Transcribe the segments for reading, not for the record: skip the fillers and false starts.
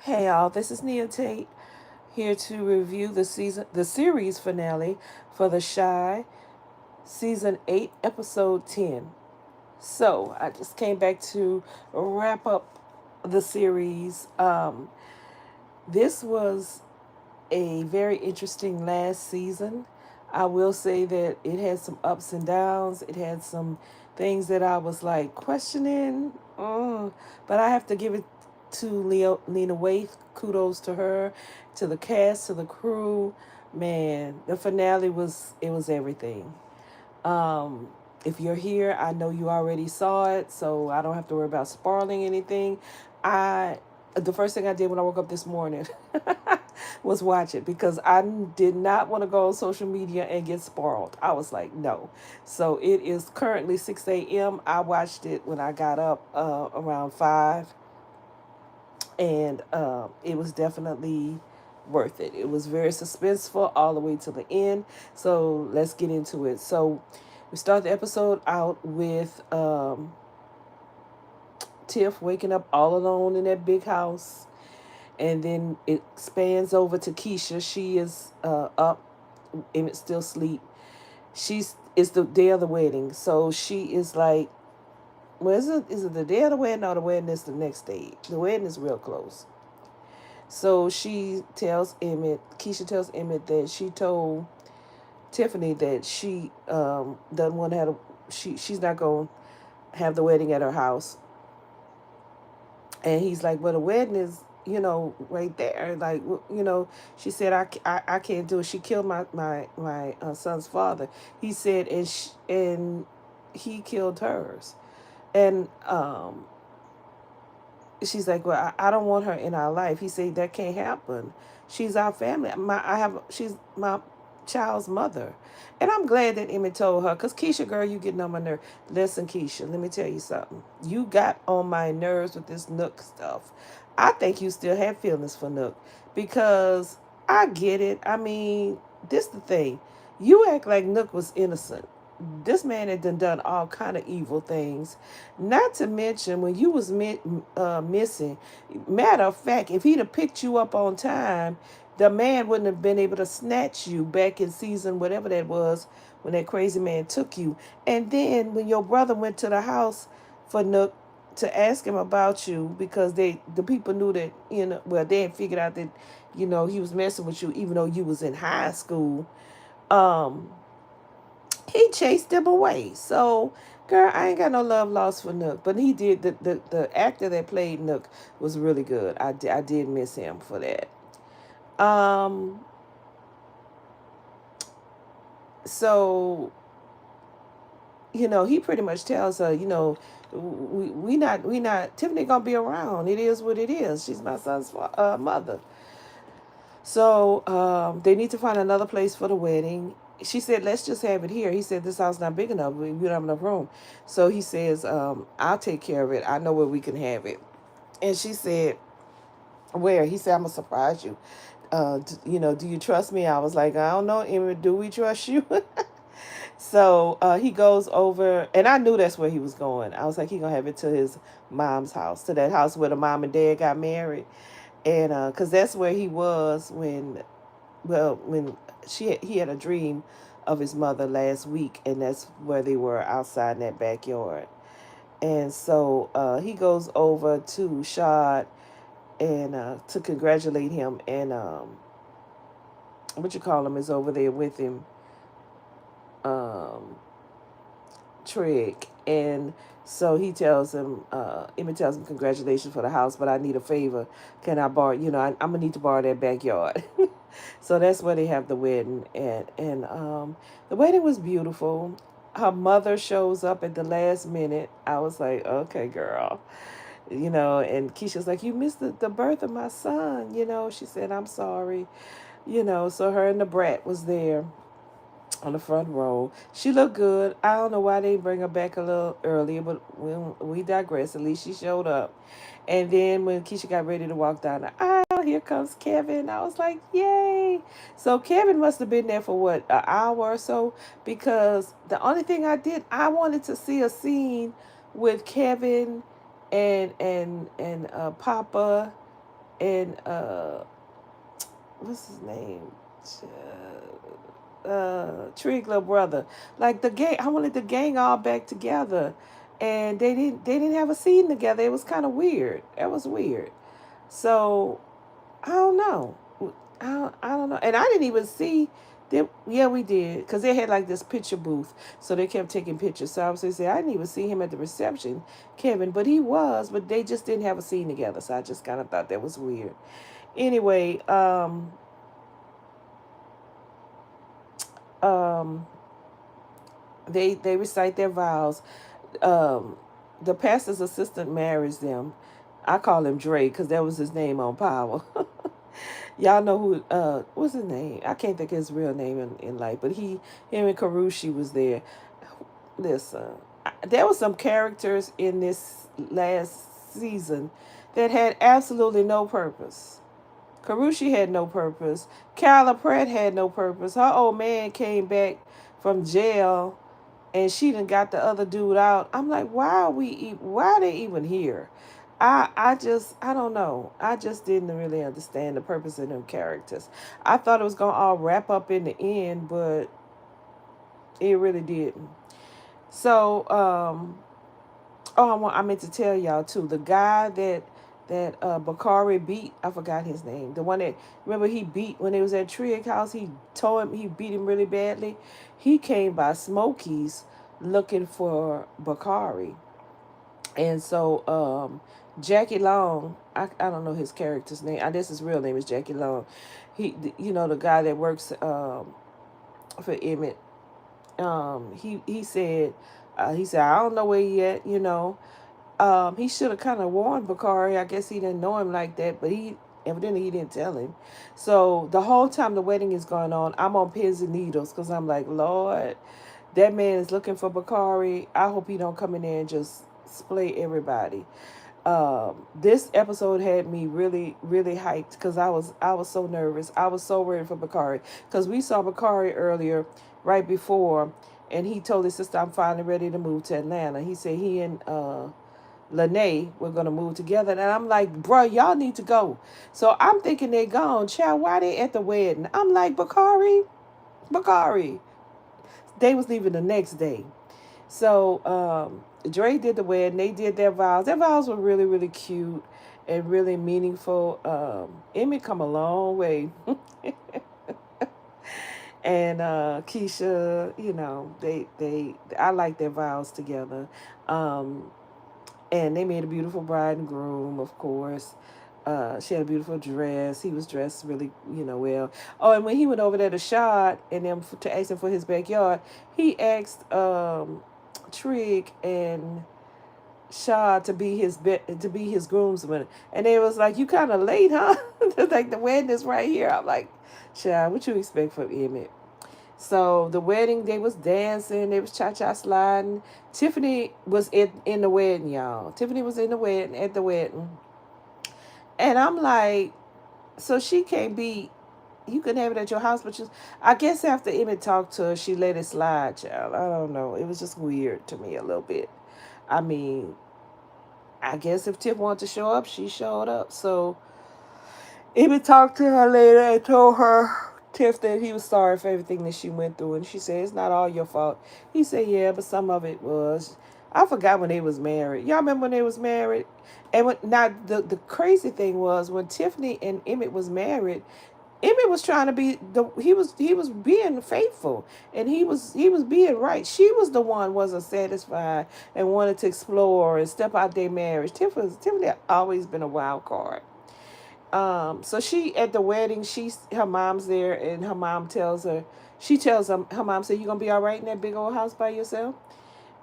Hey y'all, this is Nia Tate here to review the series finale for The Shy, season 8, episode 10. So, I just came back to wrap up the series. This was a very interesting last season. I will say that it had some ups and downs. It had some things that I was like questioning. But I have to give it to Lena Waithe. Kudos to her, to the cast, to the crew. Man, the finale was everything. Um, if you're here, I know you already saw it, so I don't have to worry about spoiling anything. I the first thing I did when I woke up this morning was watch it because I did not want to go on social media and get spoiled. I was like, no. So it is currently 6 a.m. I watched it when I got up around 5, and it was definitely worth it. It was very suspenseful all the way to the end. So let's get into it. So we start the episode out with Tiff waking up all alone in that big house, and then it spans over to Keisha. She is up, Emmett's still asleep. It's the day of the wedding, so she is like, well, is it the day of the wedding or the wedding is the next day? The wedding is real close. So Keisha tells Emmett that she told Tiffany that she doesn't want to have she's not going to have the wedding at her house. And he's like, well, the wedding is, right there. Like, she said, I can't do it. She killed my son's father. He said, and he killed hers. And she's like, well, I don't want her in our life. He said, that can't happen. She's our family. She's my child's mother. And I'm glad that Emmett told her, because Keisha, girl, you getting on my nerve. Listen, Keisha, let me tell you something. You got on my nerves with this Nook stuff. I think you still have feelings for Nook, because I get it. I mean, this the thing. You act like Nook was innocent. This man had done all kind of evil things. Not to mention when you was missing. Matter of fact, if he'd have picked you up on time, the man wouldn't have been able to snatch you back in season whatever that was when that crazy man took you. And then when your brother went to the house for Nook to ask him about you, because the people knew that, well, they had figured out that he was messing with you even though you was in high school. um he chased them away. So, girl, I ain't got no love lost for Nook, but he did. The actor that played Nook was really good. I did miss him for that. Um, so he pretty much tells her, we not Tiffany gonna be around. It is what it is. She's my son's mother. So they need to find another place for the wedding. She said, let's just have it here. He said, this house not big enough. We don't have enough room. So he says, I'll take care of it. I know where we can have it. And she said, where? He said, I'm going to surprise you. Do you trust me? I was like, I don't know, Emmett, do we trust you? So he goes over, and I knew that's where he was going. I was like, he going to have it to his mom's house, to that house where the mom and dad got married. And because that's where he was when he had a dream of his mother last week, and that's where they were, outside in that backyard. And so he goes over to Shad and to congratulate him, and what you call him is over there with him, um, Trig. And so he tells him, Emmett tells him, congratulations for the house, but I need a favor. Can I borrow, I'm going to need to borrow that backyard. So that's where they have the wedding. And the wedding was beautiful. Her mother shows up at the last minute. I was like, okay, girl. And Keisha's like, you missed the birth of my son. She said, I'm sorry. So her and the brat was there on the front row. She looked good. I don't know why they bring her back a little earlier, but we digress. At least she showed up. And then when Keisha got ready to walk down the aisle, here comes Kevin. I was like, yay. So Kevin must have been there for what, an hour or so? Because the only thing I wanted to see a scene with Kevin and Papa and what's his name? Trig little brother. Like the gang, I wanted the gang all back together, and they didn't have a scene together. It was kind of weird. That was weird. So I don't know. I don't know. And I didn't even see them. Yeah, we did. Because they had like this picture booth. So they kept taking pictures. So I was saying, I didn't even see him at the reception, Kevin. But he was. But they just didn't have a scene together. So I just kind of thought that was weird. Anyway, um, they recite their vows. Um, the pastor's assistant marries them. I call him Dre because that was his name on Power. Y'all know who what's his name? I can't think of his real name in life, but him and Karushi was there. Listen, there were some characters in this last season that had absolutely no purpose. Karushi had no purpose. Kyla Pratt had no purpose. Her old man came back from jail and she done got the other dude out. I'm like, why are they even here? I don't know. I just didn't really understand the purpose of them characters. I thought it was gonna all wrap up in the end, but it really didn't. So, oh, I meant to tell y'all too. The guy that Bakari beat, I forgot his name. The one that remember he beat when he was at Trig House. He beat him really badly. He came by Smokies looking for Bakari, and so Jackie Long. I don't know his character's name. I guess his real name is Jackie Long. The guy that works for Emmett. He said I don't know where he at. He should have kind of warned Bakari. I guess he didn't know him like that, but evidently he didn't tell him. So the whole time the wedding is going on, I'm on pins and needles because I'm like, Lord, that man is looking for Bakari. I hope he don't come in there and just splay everybody. This episode had me really, really hyped because I was so nervous. I was so ready for Bakari because we saw Bakari earlier, right before, and he told his sister, "I'm finally ready to move to Atlanta." He said he and Lene were gonna move together, and I'm like, "Bro, y'all need to go." So I'm thinking they're gone. Child, why they at the wedding? I'm like, Bakari. They was leaving the next day. So Dre did the wedding. They did their vows. Their vows were really, really cute and really meaningful. Emmett come a long way. And Keisha, I like their vows together. Um, and they made a beautiful bride and groom, of course. She had a beautiful dress. He was dressed really, well. Oh, and when he went over there to Shad and them to ask him for his backyard, he asked Trig and Shad to be his groomsman, and they was like, "You kind of late, huh?" Like the wedding is right here. I'm like, Shad, what you expect from Emmett? So the wedding, they was dancing, they was cha-cha sliding. Tiffany was in the wedding, y'all. Tiffany was in the wedding at the wedding. And I'm like, so she can't be, you can have it at your house, but I guess after Emmett talked to her, she let it slide, child. I don't know. It was just weird to me a little bit. I mean, I guess if Tiff wanted to show up, she showed up. So Emmett talked to her later and told her, Tiff, that he was sorry for everything that she went through. And she said, it's not all your fault. He said, yeah, but some of it was. I forgot when they was married. Y'all remember when they was married? And the crazy thing was when Tiffany and Emmett was married, Emmett was trying to he was being faithful, and he was being right. She was the one wasn't satisfied and wanted to explore and step out their marriage. Tiffany had always been a wild card. So she at the wedding, her mom's there, and her mom her mom said, "You gonna be all right in that big old house by yourself?"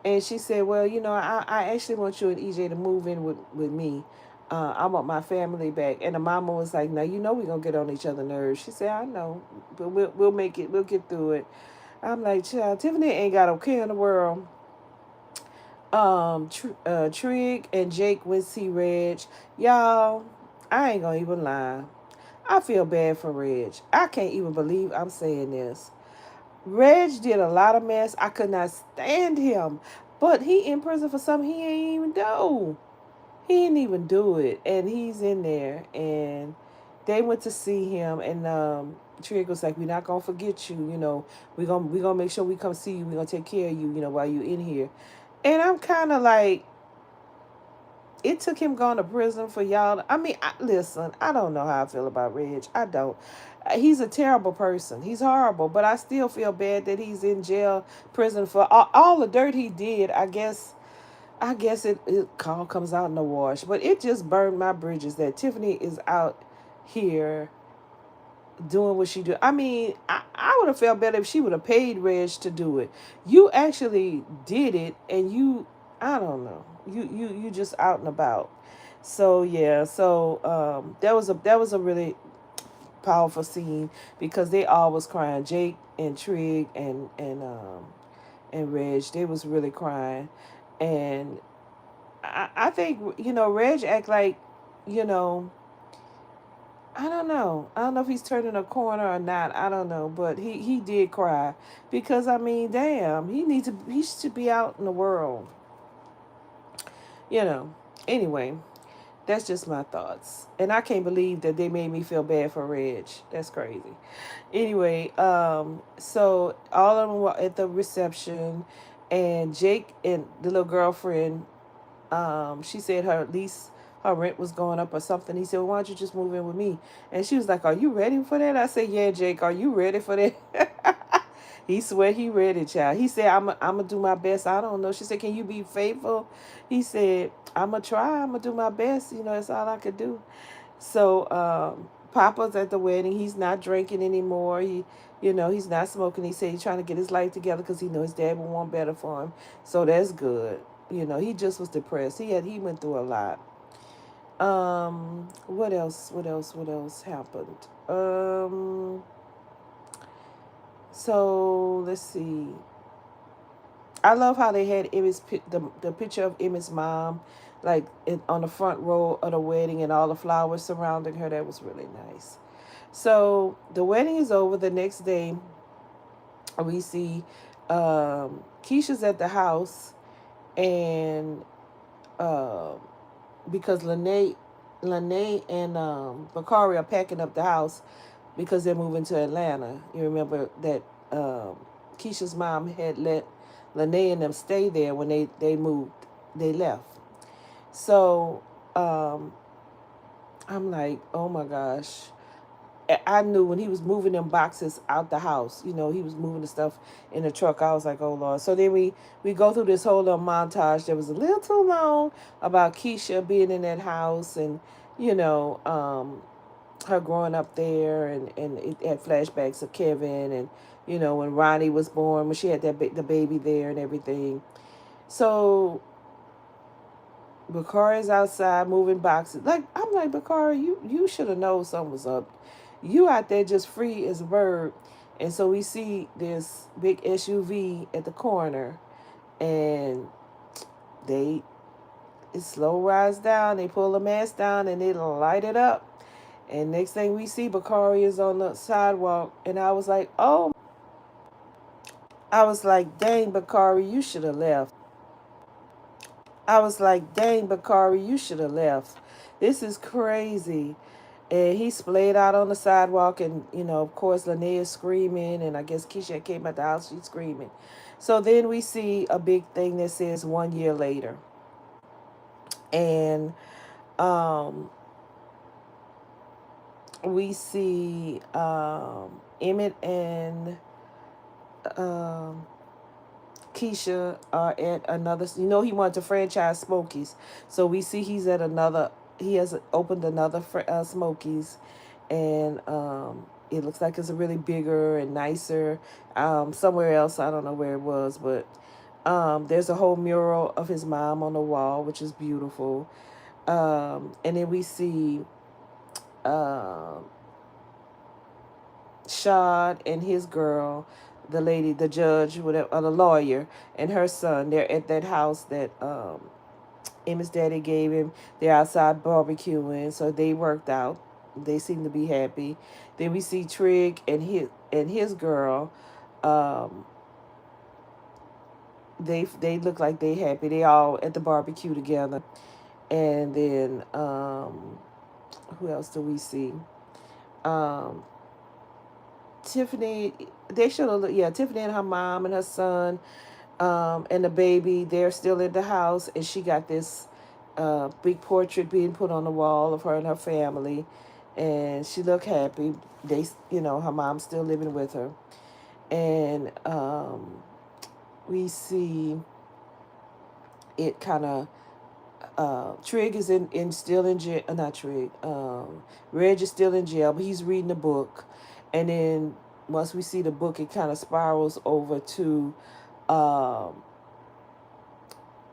And she said, "Well, I actually want you and EJ to move in with me. I want my family back." And the mama was like, "Now we're gonna get on each other's nerves." She said, "I know, but we'll make it. We'll get through it." I'm like, "Child, Tiffany ain't got a care in the world." Trig and Jake went see Reg. Y'all, I ain't gonna even lie. I feel bad for Reg. I can't even believe I'm saying this. Reg did a lot of mess. I could not stand him. But he in prison for something he ain't even do. He didn't even do it, and he's in there, and they went to see him, and Trig was like, "We're not gonna forget you. We gonna make sure we come see you. We gonna take care of you. While you in here." And I'm kind of like, it took him going to prison for y'all. I mean, listen, I don't know how I feel about Reg. I don't. He's a terrible person. He's horrible, but I still feel bad that he's in jail, prison for all the dirt he did. I guess it all comes out in the wash. But it just burned my bridges that Tiffany is out here doing what she do. I mean, I would have felt better if she would have paid Reg to do it. You actually did it, and I don't know, you just out and about. So yeah, so that was a really powerful scene because they all was crying. Jake and Trig and Reg, they was really crying, and I think Reg act like you know I don't know. I don't know if he's turning a corner or not. I don't know, but he did cry because I mean, damn, he should be out in the world. You know. Anyway, that's just my thoughts, and I can't believe that they made me feel bad for Reg. That's crazy. Anyway, so all of them were at the reception, and Jake and the little girlfriend, she said her rent was going up or something. He said, well, "Why don't you just move in with me?" And she was like, "Are you ready for that?" I said, "Yeah, Jake, are you ready for that?" He swear he ready, child. He said, I'm gonna do my best. I don't know. She said, "Can you be faithful?" He said, "I'm gonna try. I'm gonna do my best. That's all I could do." So Papa's at the wedding. He's not drinking anymore. He's not smoking. He said he's trying to get his life together because he knows his dad will want better for him. So that's good. He just was depressed. He went through a lot. What else? What else? What else happened? So let's see. I love how they had the picture of Emmett's mom, like on the front row of the wedding, and all the flowers surrounding her. That was really nice. So the wedding is over. The next day, we see Keisha's at the house, and um, because Lene and Bakari are packing up the house because they're moving to Atlanta. You remember that Keisha's mom had let Lene and them stay there when they moved. They left. So I'm like, oh my gosh. I knew when he was moving them boxes out the house, he was moving the stuff in the truck. I was like, oh Lord. So then we go through this whole little montage that was a little too long about Keisha being in that house and, you know, her growing up there, and it had flashbacks of Kevin and, when Ronnie was born, when she had the baby there and everything. So Bakari's outside moving boxes. Like, I'm like, Bakari, you should have known something was up. You out there just free as a bird. And so we see this big SUV at the corner, and they it slow rise down. They pull the mask down and they light it up. And next thing we see, Bakari is on the sidewalk, and I was like, dang, Bakari, you should have left. I was like, dang, Bakari, you should have left. This is crazy. And he splayed out on the sidewalk, and, of course, Linnea's screaming, and I guess Keisha came out the house, she's screaming. So then we see a big thing that says 1 year later. And we see Emmett and um, Keisha are at another. He wanted to franchise Smokies, so we see he's at another. He has opened another Smokies, and it looks like it's a really bigger and nicer. Somewhere else, I don't know where it was, but there's a whole mural of his mom on the wall, which is beautiful. And then we see um Shad and his girl, the lady, the judge, whatever, or the lawyer, and her son. They're at that house that Emma's daddy gave him. They're outside barbecuing, so they worked out. They seem to be happy. Then we see Trig and his girl. Um, they look like they happy. They all at the barbecue together, And then who else do we see? Um, Tiffany. They showed a little, yeah, Tiffany and her mom and her son, and the baby. They're still in the house, and she got this big portrait being put on the wall of her and her family, and she looked happy. Her mom's still living with her, and we see it kind of Trig is in still in jail. Not Trig. Reg is still in jail, but he's reading the book, and then once we see the book, it kind of spirals over to um,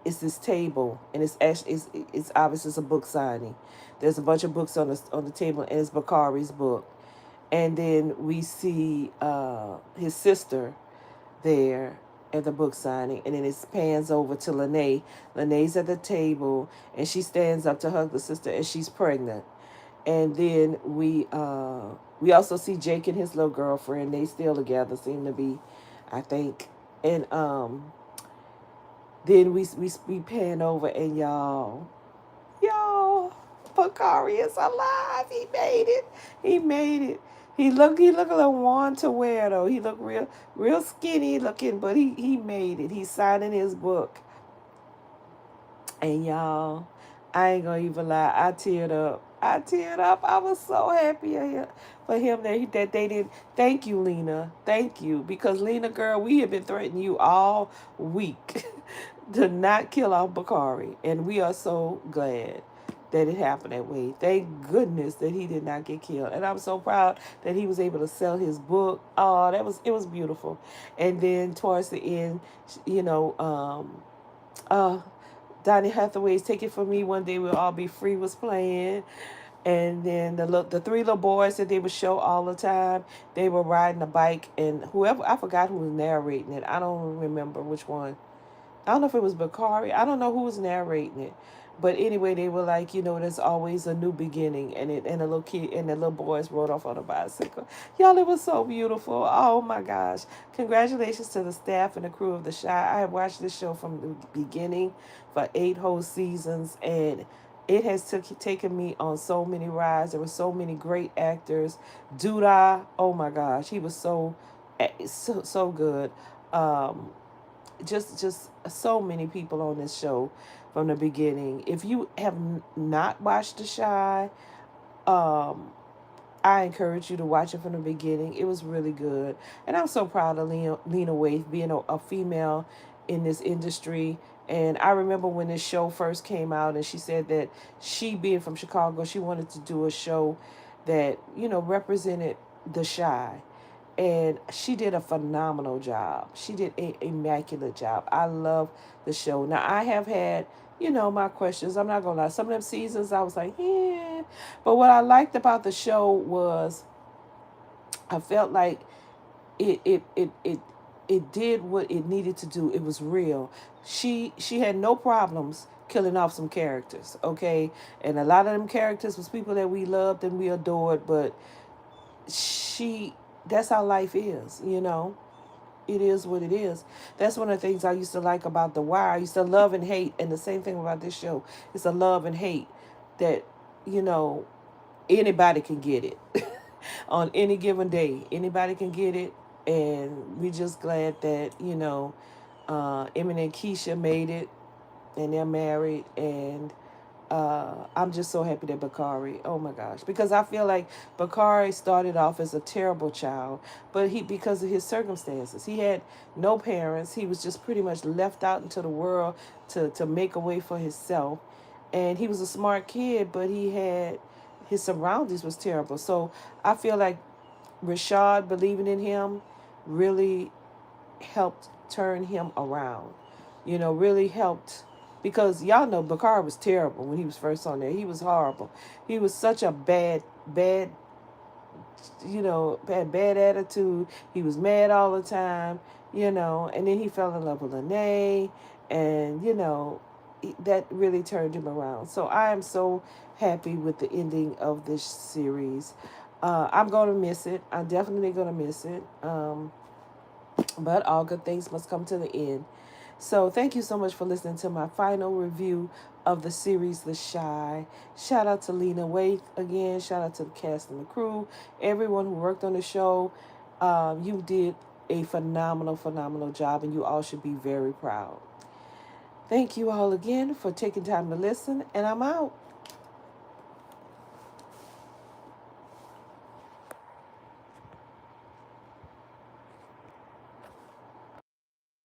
it's this table, and it's actually it's obvious it's a book signing. There's a bunch of books on the table, and it's Bakari's book, and then we see his sister there at the book signing, and then it pans over to Lene. Lene's at the table, and she stands up to hug the sister, and she's pregnant. And then we also see Jake and his little girlfriend. They still together, seem to be, I think. And then we pan over, and y'all, Bakari is alive. He made it. He made it. He look a little worn to wear though. He looked real skinny looking, but he made it. He's signing his book. And y'all, I ain't gonna even lie, I teared up. I teared up. I was so happy for him that they did. Thank you, Lena. Thank you. Because Lena, girl, we have been threatening you all week to not kill off Bakari. And we are so glad that it happened that way. Thank goodness that he did not get killed. And I'm so proud that he was able to sell his book. Oh, it was beautiful. And then towards the end, you know, uh Donny Hathaway's "Take It From Me, One Day We'll All Be Free" was playing. And then the three little boys that they would show all the time, they were riding a bike, and whoever, I forgot who was narrating it. I don't remember which one. I don't know if it was Bakari. I don't know who was narrating it. But anyway, they were like, there's always a new beginning, and the little kid and the little boys rode off on a bicycle. Y'all, it was so beautiful. Oh my gosh! Congratulations to the staff and the crew of The Chi. I have watched this show from the beginning for 8 whole seasons, and it has taken me on so many rides. There were so many great actors. Duda, oh my gosh, he was so good. Um, just so many people on this show from the beginning. If you have not watched The Chi, um, I encourage you to watch it from the beginning. It was really good, and I'm so proud of Lena Waithe being a female in this industry. And I remember when this show first came out, and she said that she, being from Chicago, she wanted to do a show that represented The Chi, and she did a phenomenal job. She did an immaculate job. I love the show. Now, I have had, my questions. I'm not gonna lie. Some of them seasons I was like, yeah. But what I liked about the show was I felt like it did what it needed to do. It was real. She had no problems killing off some characters, okay? And a lot of them characters was people that we loved and we adored, but she that's how life is. It is what it is. That's one of the things I used to like about The Wire. I used to love and hate, and the same thing about this show. It's a love and hate that, you know, anybody can get it. On any given day, anybody can get it. And we're just glad that, Eminem and Keisha made it, and they're married, and I'm just so happy that Bakari, oh my gosh, because I feel like Bakari started off as a terrible child, but because of his circumstances, he had no parents. He was just pretty much left out into the world to make a way for himself, and he was a smart kid, but his surroundings was terrible. So I feel like Rashad believing in him really helped turn him around. Really helped, because y'all know Bakar was terrible when he was first on there. He was horrible. He was such a bad, bad attitude. He was mad all the time, and then he fell in love with Lene, and, that really turned him around. So I am so happy with the ending of this series. I'm going to miss it. I'm definitely going to miss it. But all good things must come to the end. So thank you so much for listening to my final review of the series The Shy. Shout out to Lena Waithe again. Shout out to the cast and the crew, everyone who worked on the show. You did a phenomenal, phenomenal job, and you all should be very proud. Thank you all again for taking time to listen, and I'm out.